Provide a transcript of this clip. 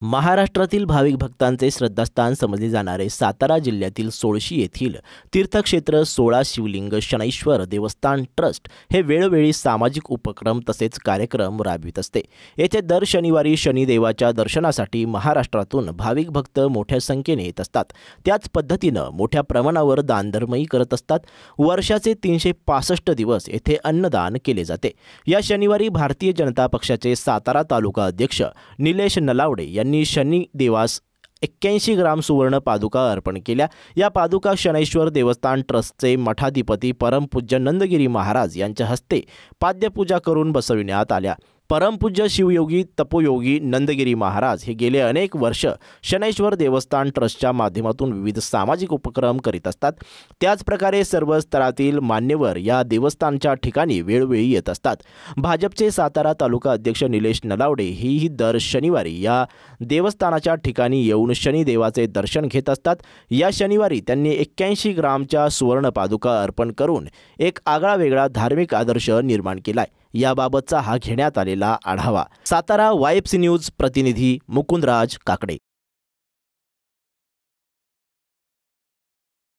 महाराष्ट्रातील भाविक भक्तांचे श्रद्धास्थान समजले जाणारे सातारा जिल्ह्यातील सोळशी येथील तीर्थक्षेत्र 16 शिवलिंग शनैश्वर देवस्थान ट्रस्ट हे वेळोवेळी सामाजिक उपक्रम तसेच कार्यक्रम राबवित असते। येथे दर शनिवारी शनिदेवाच्या दर्शनासाठी महाराष्ट्रातून भाविक भक्त मोठ्या संख्येने येत असतात। त्याच पद्धतीनं मोठ्या प्रमाणावर दानधर्मही करत असतात। वर्षाचे 365 दिवस येथे अन्नदान केले जाते। या शनिवारी भारतीय जनता पक्षाचे सातारा तालुका अध्यक्ष निलेश नलावडे यांनी शनी देवास 81 ग्राम सुवर्ण पादुका अर्पण केल्या। या पादुका शनैश्वर देवस्थान ट्रस्टचे मठाधिपती परमपूज्य नंदगिरी महाराज यांच्या हस्ते पाद्यपूजा करून बसविण्यात आल्या। परमपूज्य शिवयोगी तपोयोगी नंदगिरी महाराज हे गेले अनेक वर्ष शनैश्वर देवस्थान ट्रस्टच्या माध्यमातून विविध सामाजिक उपक्रम करीत असतात। त्याच प्रकारे सर्व स्तरातील मान्यवर या देवस्थानच्या ठिकाणी वेळोवेळी येत असतात। भाजपचे सातारा तालुका अध्यक्ष निलेश नलावडे ही दर शनिवारी या देवस्थानाच्या ठिकाणी येऊन शनिदेवाचे दर्शन घेत असतात। या शनिवारी त्यांनी 81 ग्रामच्या सुवर्ण पादुका अर्पण करून एक आगळा वेगळा धार्मिक आदर्श निर्माण केलाय। याबाबतचा हा घेण्यात आलेला आढावा। सातारा YFC न्यूज प्रतिनिधी मुकुंदराज काकडे।